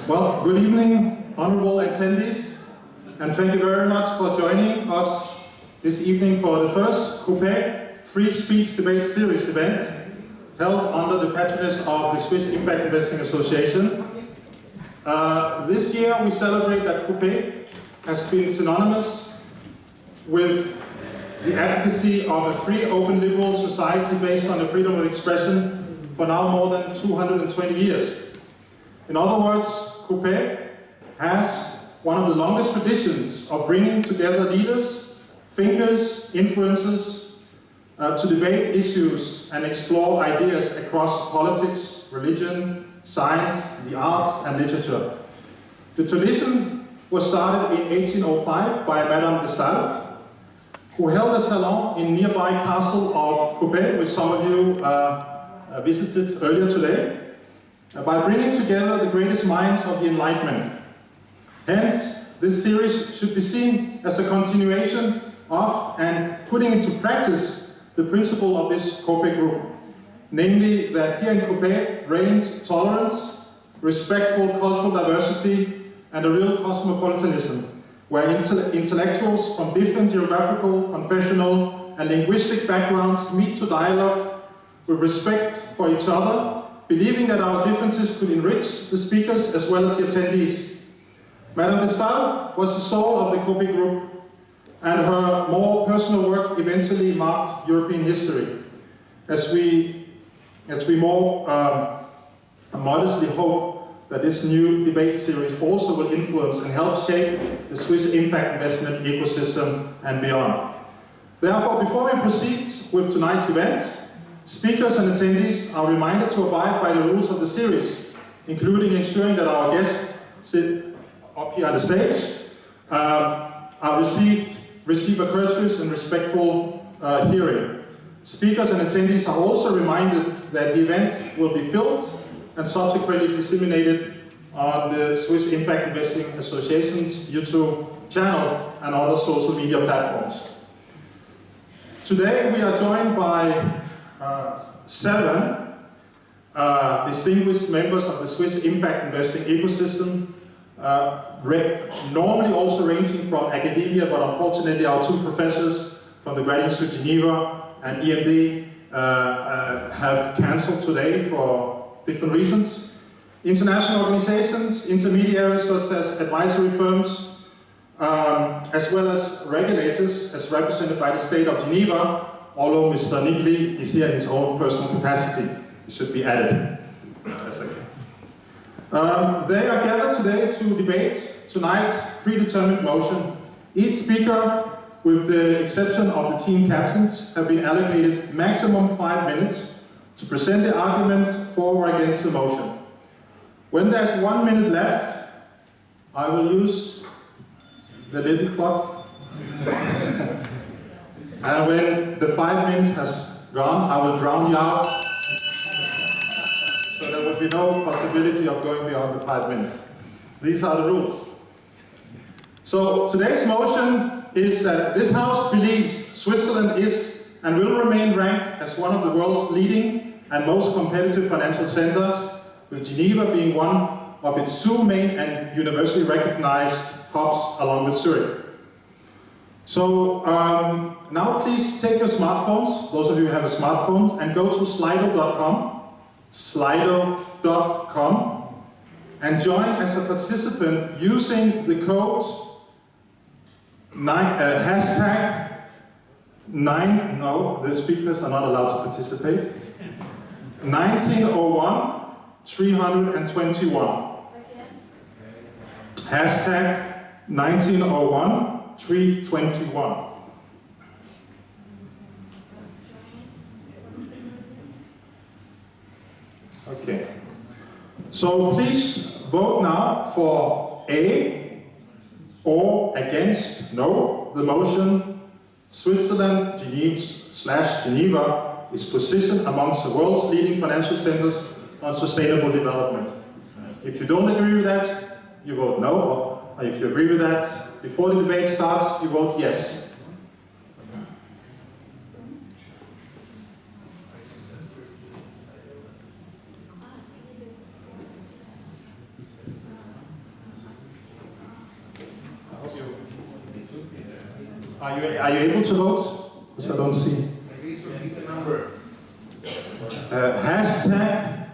Well, good evening, honorable attendees, and thank you very much for joining us this evening for the first Coppet Free Speech Debate Series event held under the patronage of the Swiss Impact Investing Association. This year we celebrate that Coppet has been synonymous with the advocacy of a free, open, liberal society based on the freedom of expression for now more than 220 years. In other words, Coppet has one of the longest traditions of bringing together leaders, thinkers, influencers to debate issues and explore ideas across politics, religion, science, the arts and literature. The tradition was started in 1805 by Madame de Staël, who held a salon in nearby castle of Coppet, which some of you visited earlier today, by bringing together the greatest minds of the Enlightenment. Hence, this series should be seen as a continuation of and putting into practice the principle of this Coppet Group, namely that here in Coppet reigns tolerance, respectful cultural diversity, and a real cosmopolitanism, where intellectuals from different geographical, confessional, and linguistic backgrounds meet to dialogue with respect for each other, believing that our differences could enrich the speakers as well as the attendees. Madame de Staël was the soul of the Coppet Group, and her more personal work eventually marked European history, as we more modestly hope that this new debate series also will influence and help shape the Swiss impact investment ecosystem and beyond. Therefore, before we proceed with tonight's event, speakers and attendees are reminded to abide by the rules of the series, including ensuring that our guests sit up here on the stage, receive a courteous and respectful hearing. Speakers and attendees are also reminded that the event will be filmed and subsequently disseminated on the Swiss Impact Investing Association's YouTube channel and other social media platforms. Today we are joined by 7 distinguished members of the Swiss impact investing ecosystem, normally also ranging from academia, but unfortunately our 2 professors from the Graduate Institute Geneva and EMD have cancelled today for different reasons. International organizations, intermediaries such as advisory firms, as well as regulators as represented by the state of Geneva, although Mr. Nigli is here in his own personal capacity. It should be added. That's okay. They are gathered today to debate tonight's predetermined motion. Each speaker, with the exception of the team captains, have been allocated maximum 5 minutes to present the arguments for or against the motion. When there's 1 minute left, I will use the little clock. And when the 5 minutes has gone, I will drown you out. So there will be no possibility of going beyond the 5 minutes. These are the rules. So today's motion is that this House believes Switzerland is and will remain ranked as one of the world's leading and most competitive financial centers, with Geneva being one of its 2 main and universally recognized hubs along with Zurich. So now please take your smartphones, those of you who have a smartphone, and go to slido.com, and join as a participant using the code hashtag 9, no, the speakers are not allowed to participate, 1901 321. Hashtag 1901 321. Okay. So please vote now for A or against no, the motion Switzerland Geneva is positioned amongst the world's leading financial centers on sustainable development. If you don't agree with that, you vote no, or if you agree with that, before the debate starts, you vote yes. Are you able to vote? Because I don't see. Please repeat the number. Hashtag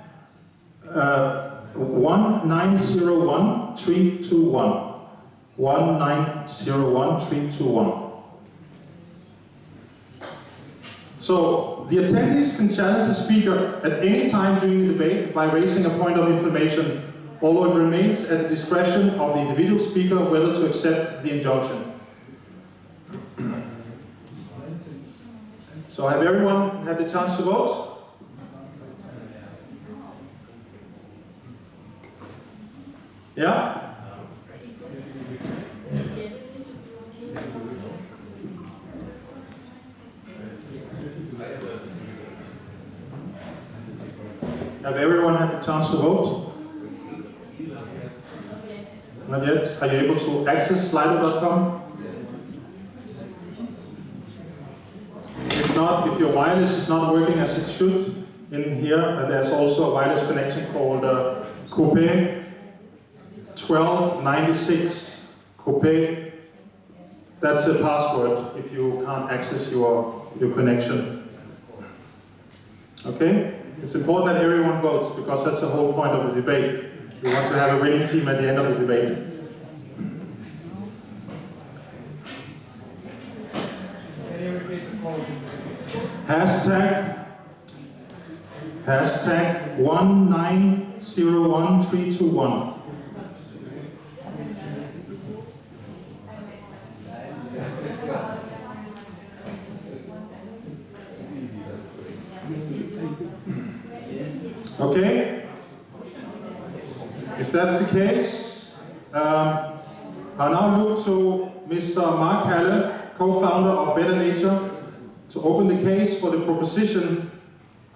1901321. 1901321. So the attendees can challenge the speaker at any time during the debate by raising a point of information, although it remains at the discretion of the individual speaker whether to accept the injunction. So have everyone had the chance to vote? Yeah? Have everyone had the chance to vote? Not yet. Are you able to access slido.com? If not, if your wireless is not working as it should, in here there's also a wireless connection called Coppet 1296. Coppet. That's the password if you can't access your connection. Okay? It's important that everyone votes because that's the whole point of the debate. We want to have a winning team at the end of the debate. Hashtag 1901321. Okay? If that's the case, I now look to Mr. Mark Halle, co-founder of Better Nature, to open the case for the proposition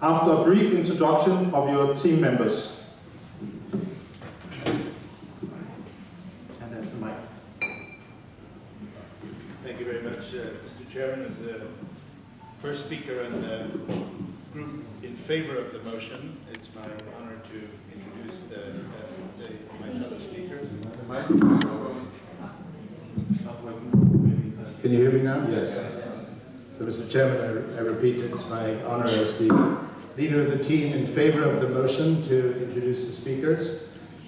after a brief introduction of your team members. And that's the mic. Thank you very much, Mr. Chairman. As the first speaker in the group in favor of the motion, it's my honor to introduce my fellow speakers. The microphone. Can you hear me now? Yes. So, Mr. Chairman, I repeat, it's my honor as the leader of the team in favor of the motion to introduce the speakers.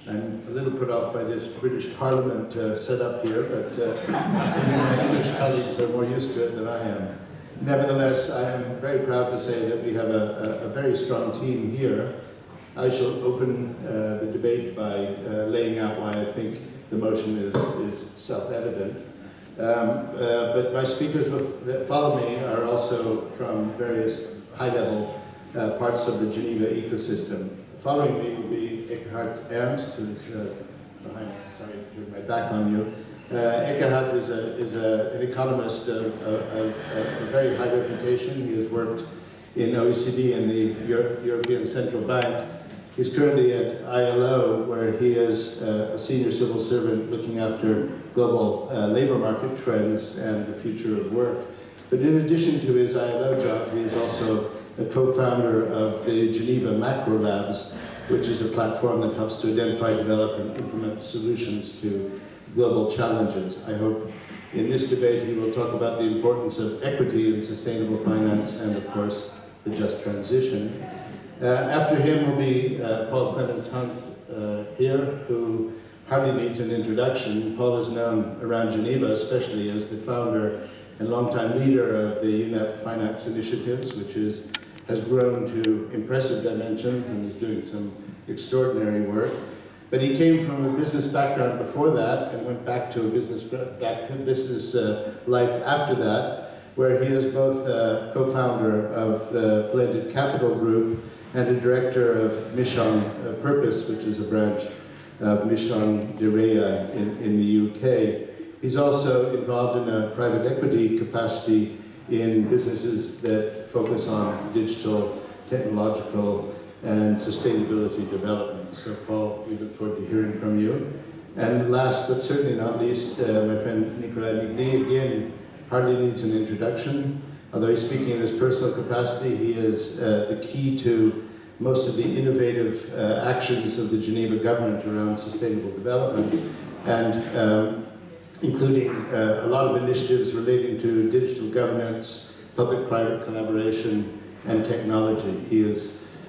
I'm a little put off by this British Parliament setup here, but my English colleagues are more used to it than I am. Nevertheless, I am very proud to say that we have a very strong team here. I shall open the debate by laying out why I think the motion is self-evident. But my speakers that follow me are also from various high-level parts of the Geneva ecosystem. Following me will be Eckhard Ernst, who's behind, sorry, turn my back on you. Eckhard is an economist of very high reputation. He has worked in OECD and the European Central Bank. He's currently at ILO, where he is a senior civil servant looking after global labor market trends and the future of work. But in addition to his ILO job, he is also a co-founder of the Geneva Macro Labs, which is a platform that helps to identify, develop, and implement solutions to global challenges. I hope in this debate he will talk about the importance of equity in sustainable finance and, of course, the just transition. After him will be Paul Clemens-Hunt here, who hardly needs an introduction. Paul is known around Geneva, especially as the founder and longtime leader of the UNEP Finance Initiatives, which has grown to impressive dimensions and is doing some extraordinary work. But he came from a business background before that and went back to a business life after that, where he is both co-founder of the Blended Capital Group and a director of Mission Purpose, which is a branch of Mission de Rea in the UK. He's also involved in a private equity capacity in businesses that focus on digital, technological, and sustainability development. So Paul, we look forward to hearing from you. And last but certainly not least, my friend Nicolas Ligny, again, hardly needs an introduction. Although he's speaking in his personal capacity, he is the key to most of the innovative actions of the Geneva government around sustainable development. And including a lot of initiatives relating to digital governance, public-private collaboration, and technology.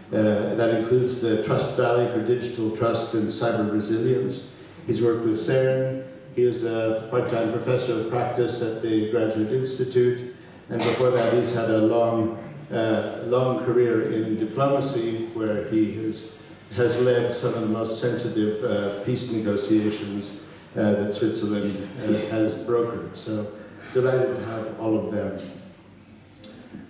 That includes the Trust Valley for Digital Trust and Cyber Resilience. He's worked with CERN. He is a part-time professor of practice at the Graduate Institute, and before that he's had a long career in diplomacy, where he has led some of the most sensitive peace negotiations that Switzerland has brokered. So delighted to have all of them.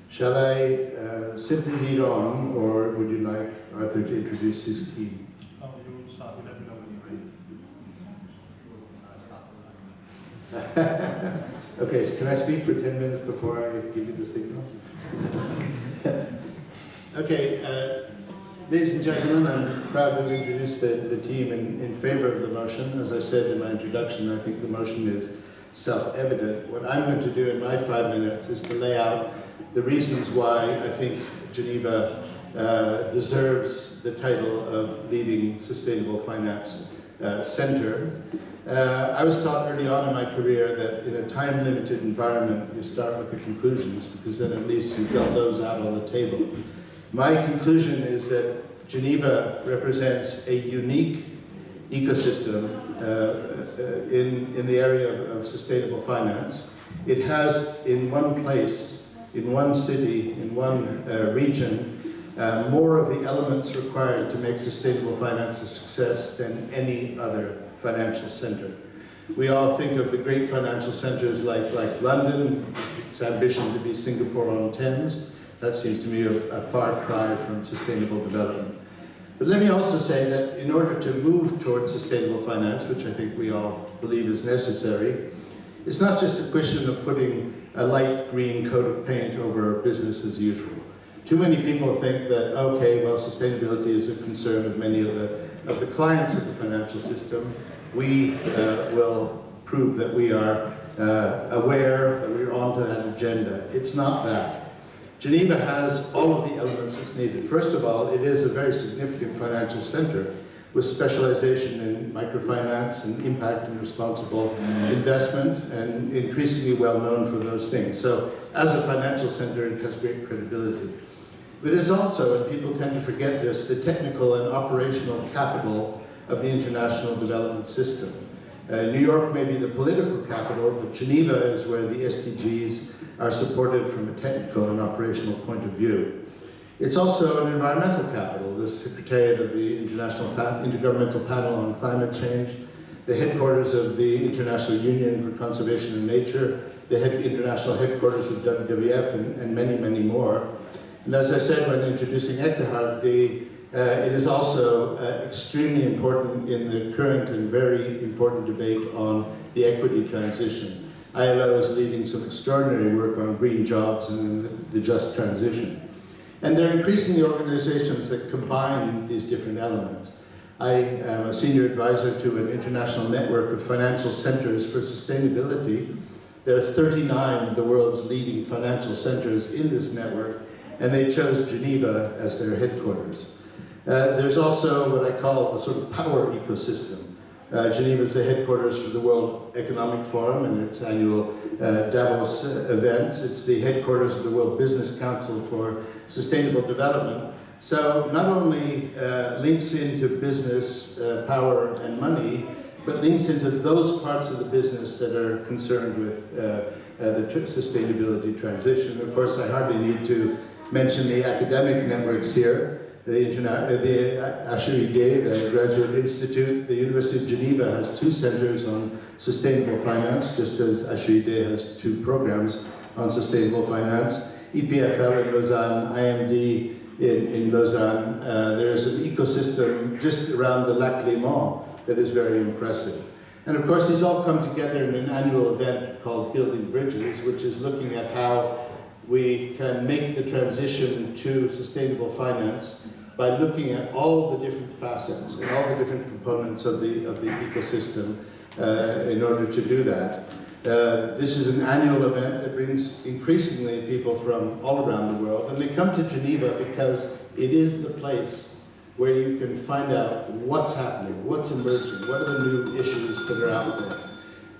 Shall I simply lead on, or would you like Arthur to introduce his team? Oh, you start with let me know when you're ready. Okay, so can I speak for 10 minutes before I give you the signal? Okay, ladies and gentlemen, I'm proud to introduce the team in favor of the motion. As I said in my introduction, I think the motion is self-evident. What I'm going to do in my 5 minutes is to lay out the reasons why I think Geneva deserves the title of leading sustainable finance center. I was taught early on in my career that in a time-limited environment, you start with the conclusions, because then at least you've got those out on the table. My conclusion is that Geneva represents a unique ecosystem in the area of sustainable finance. It has in one place, in one city, in one region, more of the elements required to make sustainable finance a success than any other financial center. We all think of the great financial centers like London, its ambition to be Singapore-on-Thames. That seems to me a far cry from sustainable development. But let me also say that in order to move towards sustainable finance, which I think we all believe is necessary, it's not just a question of putting a light green coat of paint over business as usual. Too many people think that, okay, well, sustainability is a concern of many of the clients of the financial system. We will prove that we are aware that we're onto that agenda. It's not that. Geneva has all of the elements that's needed. First of all, it is a very significant financial center with specialization in microfinance and impact and responsible investment, and increasingly well known for those things. So as a financial center, it has great credibility. But it is also, and people tend to forget this, the technical and operational capital of the international development system. New York may be the political capital, but Geneva is where the SDGs are supported from a technical and operational point of view. It's also an environmental capital, the Secretariat of the Intergovernmental Panel on Climate Change, the headquarters of the International Union for Conservation of Nature, the international headquarters of WWF, and many, many more. And as I said when introducing Eckhart, it is also extremely important in the current and very important debate on the equity transition. ILO is leading some extraordinary work on green jobs and the just transition. And there are increasingly organizations that combine these different elements. I am a senior advisor to an international network of financial centers for sustainability. There are 39 of the world's leading financial centers in this network, and they chose Geneva as their headquarters. There's also what I call a sort of power ecosystem. Geneva is the headquarters for the World Economic Forum and its annual Davos events. It's the headquarters of the World Business Council for Sustainable Development. So not only links into business, power and money, but links into those parts of the business that are concerned with the sustainability transition. Of course, I hardly need to mention the academic networks here. The SIIA-4IP, the Graduate Institute, the University of Geneva has 2 centers on sustainable finance, just as SIIA-4IP has 2 programs on sustainable finance. EPFL in Lausanne, IMD in Lausanne. There's an ecosystem just around the Lac Léman that is very impressive. And of course, these all come together in an annual event called Building Bridges, which is looking at how we can make the transition to sustainable finance by looking at all the different facets and all the different components of the ecosystem in order to do that. This is an annual event that brings increasingly people from all around the world, and they come to Geneva because it is the place where you can find out what's happening, what's emerging, what are the new issues that are out there.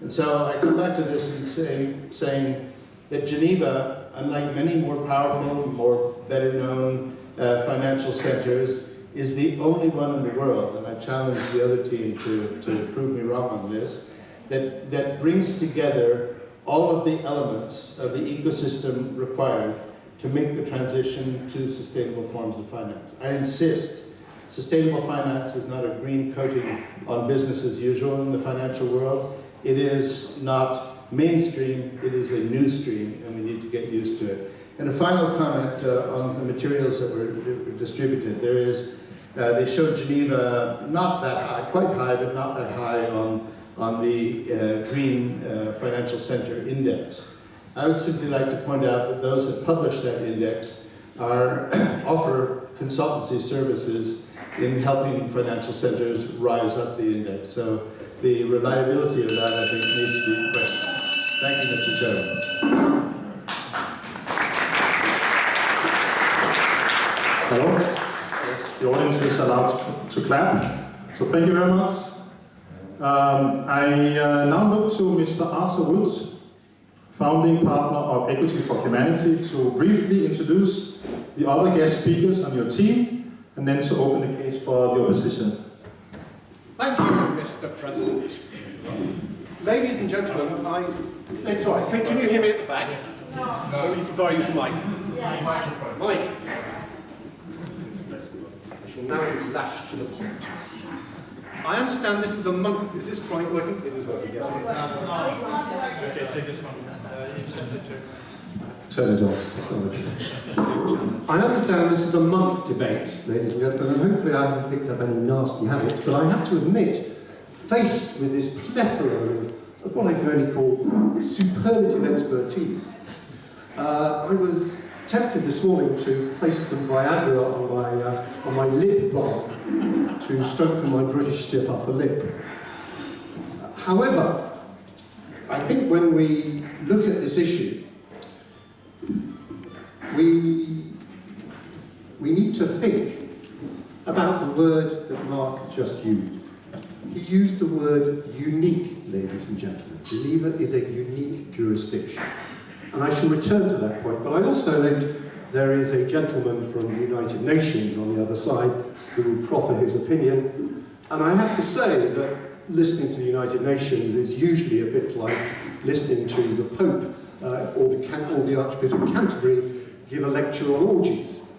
And so I come back to this and saying that Geneva, unlike many more powerful, more better known financial centers, is the only one in the world, and I challenge the other team to prove me wrong on this, that brings together all of the elements of the ecosystem required to make the transition to sustainable forms of finance. I insist, sustainable finance is not a green coating on business as usual in the financial world. It is not mainstream, it is a new stream, and we need to get used to it. And a final comment on the materials that were distributed. There is, they showed Geneva not that high, quite high, but not that high on the Green Financial Center Index. I would simply like to point out that those that publish that index offer consultancy services in helping financial centers rise up the index. So the reliability of that, I think, needs to be questioned. Thank you, Mr. Chairman. Hello? Yes, the audience is allowed to clap. So thank you very much. I now look to Mr. Arthur Woods, founding partner of Equity for Humanity, to briefly introduce the other guest speakers on your team, and then to open the case for the opposition. Thank you, Mr. President. Ladies and gentlemen, it's all right. Can you hear me at the back? No. Or you prefer I use the mic? Yeah. Microphone. Mic. I shall now be lashed to the point. I understand this is a Munk. Is this mic working? It is working, yes. Okay, take this one. Turn it off. Technology. I understand this is a Munk debate, ladies and gentlemen, and hopefully I haven't picked up any nasty habits, but I have to admit, faced with this plethora of what I can only call superlative expertise, I was tempted this morning to place some Viagra on my lip balm to strengthen my British stiff upper lip. However, I think when we look at this issue, we need to think about the word that Mark just used. He used the word unique, ladies and gentlemen. Geneva is a unique jurisdiction. And I shall return to that point, but I also note there is a gentleman from the United Nations on the other side who will proffer his opinion. And I have to say that listening to the United Nations is usually a bit like listening to the Pope or the Archbishop of Canterbury give a lecture on orgies.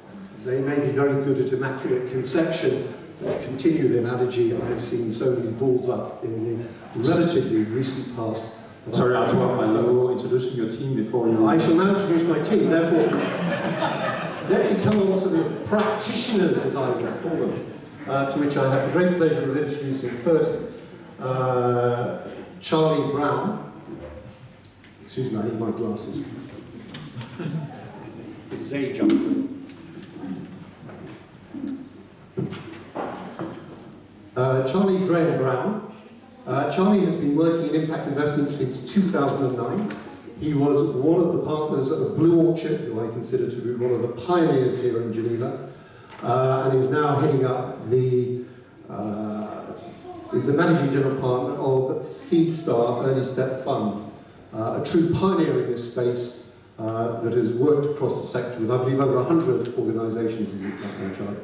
They may be very good at immaculate conception, but to continue the analogy, I've seen so many balls up in the relatively recent past. Sorry, Arthur, I will introduce your team before you... I shall now introduce my team, therefore, let me come on to the practitioners, as I would call them, to which I have the great pleasure of introducing first Charlie Brown. Excuse me, I need my glasses. It's a jump. Charlie Graham Brown. Charlie has been working in impact investments since 2009. He was one of the partners of Blue Orchard, who I consider to be one of the pioneers here in Geneva, and is now heading up is the managing general partner of SIIA Early Step Fund, a true pioneer in this space that has worked across the sector with, I believe, over 100 organisations in that Charlie.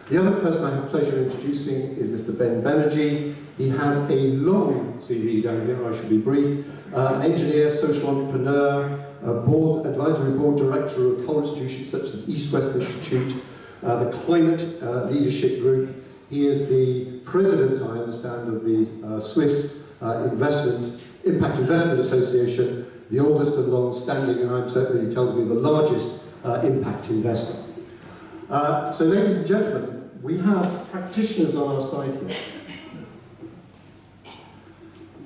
The other person I have the pleasure of introducing is Mr. Ben Banerjee. He has a long CV down here, I shall be brief. An engineer, social entrepreneur, advisory board director of core institutions such as East West Institute, the Climate Leadership Group. He is the president, I understand, of the Swiss Impact Investment Association, the oldest and long-standing, and I'm certain he tells me the largest impact investor. So, ladies and gentlemen, we have practitioners on our side here.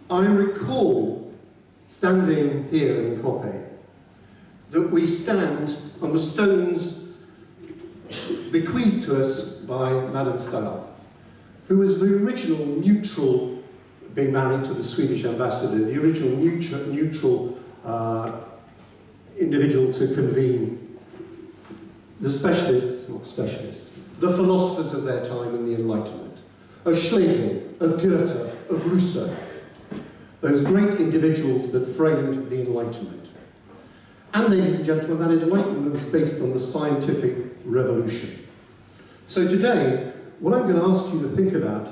I recall standing here in Coppet that we stand on the stones bequeathed to us by Madame Stendhal, who was the original neutral, being married to the Swedish ambassador, the original neutral individual to convene the specialists, not specialists, the philosophers of their time in the Enlightenment, of Schlegel, of Goethe, of Rousseau. those great individuals that framed the Enlightenment. And ladies and gentlemen, that Enlightenment was based on the scientific revolution. So today, what I'm going to ask you to think about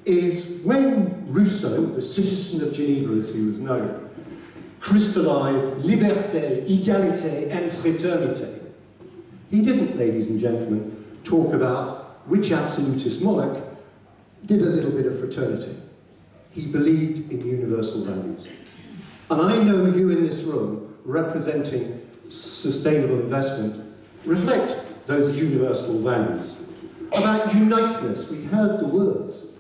is when Rousseau, the citizen of Geneva as he was known, crystallized liberté, égalité, and fraternité, he didn't, ladies and gentlemen, talk about which absolutist monarch did a little bit of fraternity. He believed in universal values. And I know you in this room, representing sustainable investment, reflect those universal values. About uniteness, we heard the words.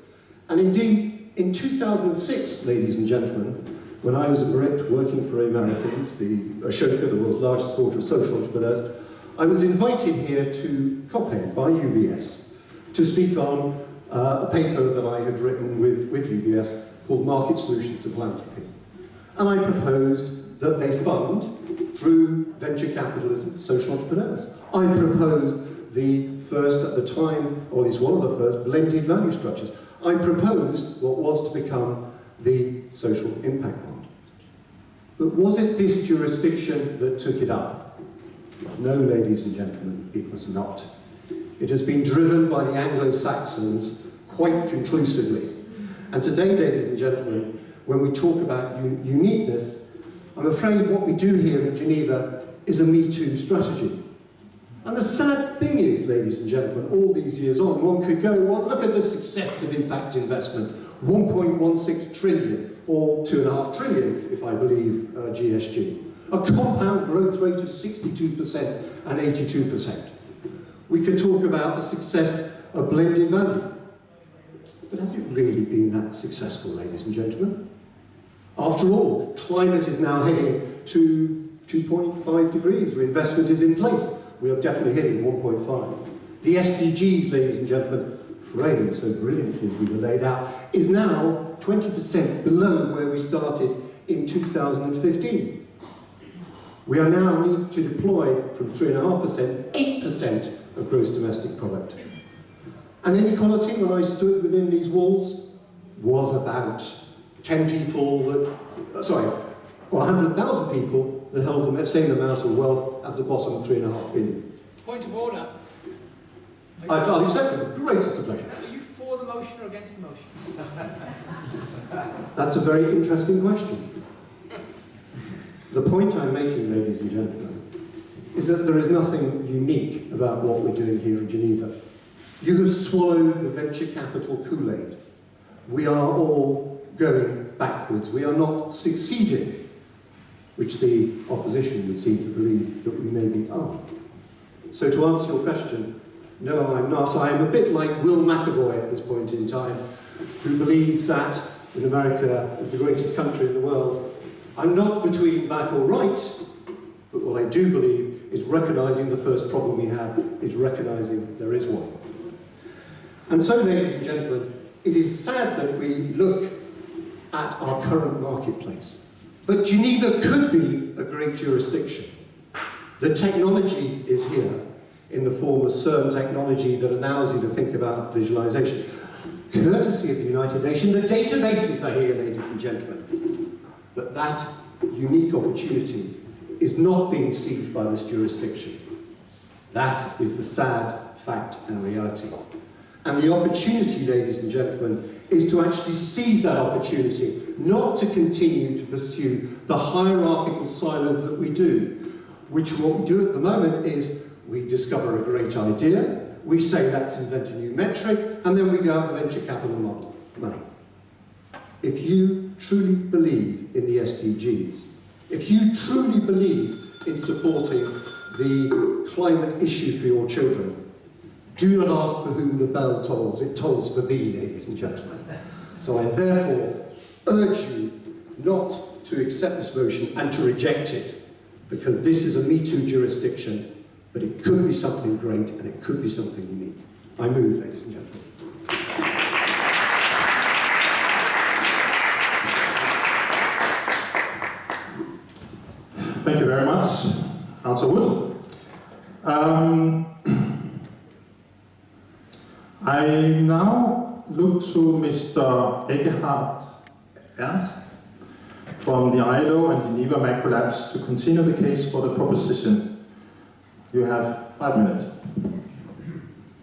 And indeed, in 2006, ladies and gentlemen, when I was at Brit working for Americans, the Ashoka, the world's largest supporter of social entrepreneurs, I was invited here to Coppet by UBS to speak on a paper that I had written with UBS called Market Solutions to Philanthropy. And I proposed that they fund, through venture capitalism, social entrepreneurs. I proposed the first, at the time, or at least one of the first, blended value structures. I proposed what was to become the social impact bond. But was it this jurisdiction that took it up? No, ladies and gentlemen, it was not. It has been driven by the Anglo-Saxons quite conclusively. And today, ladies and gentlemen, when we talk about uniqueness, I'm afraid what we do here in Geneva is a Me Too strategy. And the sad thing is, ladies and gentlemen, all these years on, one could go, well, look at the success of impact investment, 1.16 trillion, or 2.5 trillion, if I believe GSG. A compound growth rate of 62% and 82%. We could talk about the success of blended value. But has it really been that successful, ladies and gentlemen? After all, climate is now heading to 2.5 degrees, where investment is in place. We are definitely hitting 1.5. The SDGs, ladies and gentlemen, framed so brilliantly as we were laid out, is now 20% below where we started in 2015. We are now need to deploy from 3.5%, 8% of gross domestic product. And inequality, when I stood within these walls, was about 10 people that, or 100,000 people that held the same amount of wealth as the bottom 3.5 billion. Point of order. I'll accept it with the greatest of pleasure. Are you for the motion or against the motion? That's a very interesting question. The point I'm making, ladies and gentlemen, is that there is nothing unique about what we're doing here in Geneva. You have swallowed the venture capital Kool-Aid. We are all going backwards. We are not succeeding, which the opposition would seem to believe that we maybe are. So to answer your question, no, I'm not. I am a bit like Will McAvoy at this point in time, who believes that in America is the greatest country in the world. I'm not between black or right, but what I do believe is recognising the first problem we have is recognising there is one. And so, ladies and gentlemen, it is sad that we look at our current marketplace. But Geneva could be a great jurisdiction. The technology is here in the form of CERN technology that allows you to think about visualization. Courtesy of the United Nations, the databases are here, ladies and gentlemen. But that unique opportunity is not being seized by this jurisdiction. That is the sad fact and reality. And the opportunity, ladies and gentlemen, is to actually seize that opportunity, not to continue to pursue the hierarchical silos that we do, which what we do at the moment is we discover a great idea, we say let's invent a new metric, and then we go out the venture capital model, money. If you truly believe in the SDGs, if you truly believe in supporting the climate issue for your children, do not ask for whom the bell tolls, it tolls for thee, ladies and gentlemen. So I therefore urge you not to accept this motion and to reject it, because this is a Me Too jurisdiction, but it could be something great and it could be something unique. I move, ladies and gentlemen. Thank you very much, Councillor Wood. I now look to Mr. Eckehard Ernst, from the ILO and Geneva Macro Labs to continue the case for the proposition. You have 5 minutes.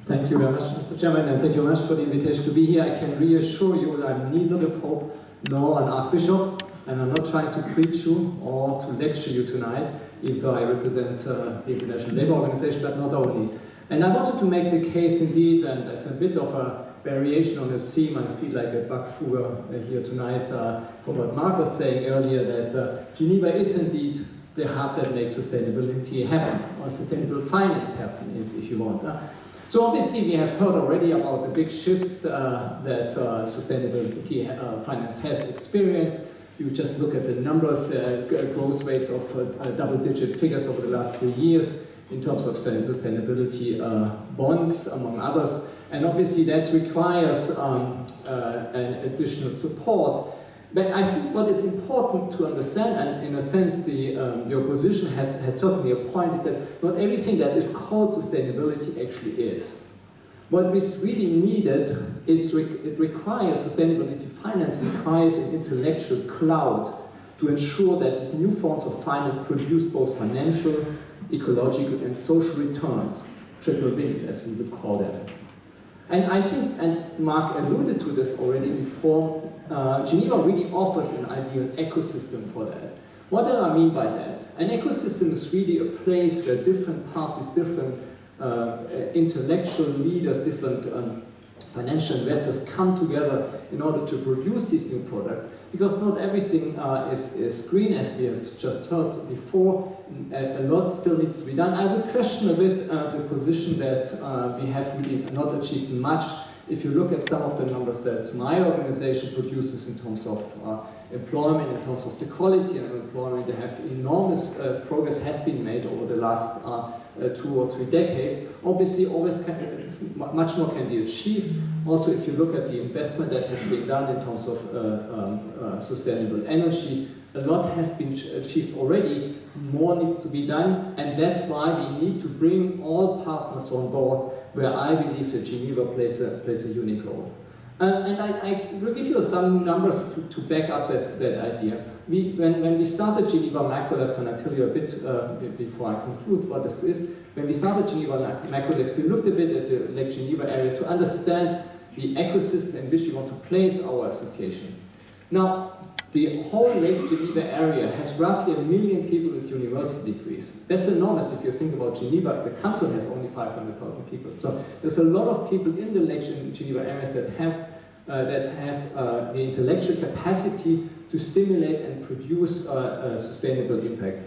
Thank you very much, Mr. Chairman, and thank you very much for the invitation to be here. I can reassure you that I'm neither the Pope nor an Archbishop, and I'm not trying to preach you or to lecture you tonight, even though I represent the International Labour Organization, but not only. And I wanted to make the case indeed, and as a bit of a variation on a theme, I feel like a Backfuhr here tonight, for what Mark was saying earlier, that Geneva is indeed the hub that makes sustainability happen, or sustainable finance happen, if you want. So obviously we have heard already about the big shifts that sustainability finance has experienced. You just look at the numbers, growth rates of double-digit figures over the last 3 years in terms of sustainability bonds, among others. And obviously that requires an additional support. But I think what is important to understand, and in a sense the opposition had certainly a point, is that not everything that is called sustainability actually is. What is really needed is it requires sustainability finance requires an intellectual cloud to ensure that these new forms of finance produce both financial, ecological and social returns, triple wins as we would call them. And I think, and Mark alluded to this already before, Geneva really offers an ideal ecosystem for that. What do I mean by that? An ecosystem is really a place where different parties, different intellectual leaders, different financial investors come together in order to produce these new products. Because not everything is green, as we have just heard before. A lot still needs to be done. I would question a bit the position that we have really not achieved much. If you look at some of the numbers that my organization produces in terms of employment, in terms of the quality of employment, they have enormous progress has been made over the last 2 or 3 decades. Obviously, much more can be achieved. Also, if you look at the investment that has been done in terms of sustainable energy, a lot has been achieved already. More needs to be done, and that's why we need to bring all partners on board, where I believe that Geneva plays a unique role. And I will give you some numbers to back up that idea. When we started Geneva Macro Labs, and I'll tell you a bit before I conclude what this is, when we started Geneva Macro Labs, we looked a bit at the Lake Geneva area to understand the ecosystem in which we want to place our association. Now, the whole Lake Geneva area has roughly 1 million people with university degrees. That's enormous if you think about Geneva. The canton has only 500,000 people. So there's a lot of people in the Lake Geneva areas that have the intellectual capacity to stimulate and produce sustainable impact.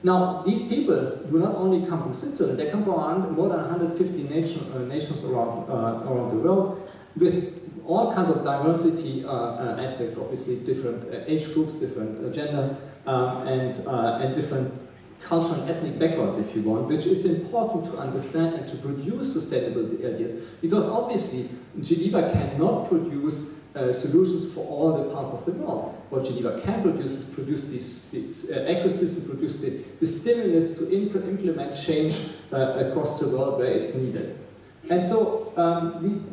Now, these people do not only come from Switzerland, they come from more than 150 nations around the world, with all kinds of diversity aspects, obviously different age groups, different gender, and different cultural and ethnic backgrounds, if you want, which is important to understand and to produce sustainable ideas. Because obviously, Geneva cannot produce solutions for all the parts of the world. What Geneva can produce is produce these ecosystems, produce the stimulus to implement change across the world where it's needed. And so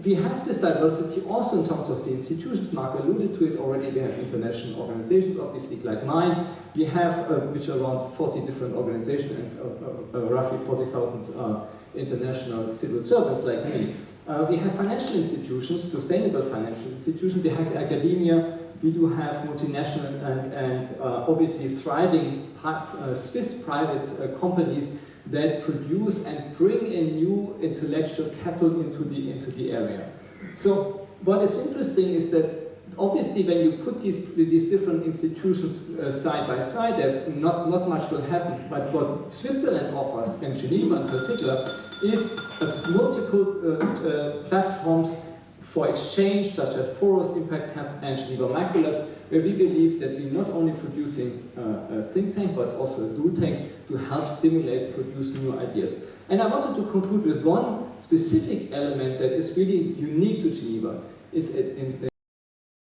we have this diversity also in terms of the institutions. Mark alluded to it already. We have international organizations, obviously, like mine. We have, which are around 40 different organizations and roughly 40,000 international civil servants like me. We have financial institutions, sustainable financial institutions. We have academia. We do have multinational and obviously thriving Swiss private companies that produce and bring in new intellectual capital into the area. So what is interesting is that obviously when you put these different institutions side by side, not much will happen. But what Switzerland offers, and Geneva in particular, is multiple platforms for exchange, such as Forest Impact Hub and Geneva Macro Labs, where we believe that we're not only producing a think tank, but also a do tank to help stimulate, produce new ideas. And I wanted to conclude with one specific element that is really unique to Geneva, is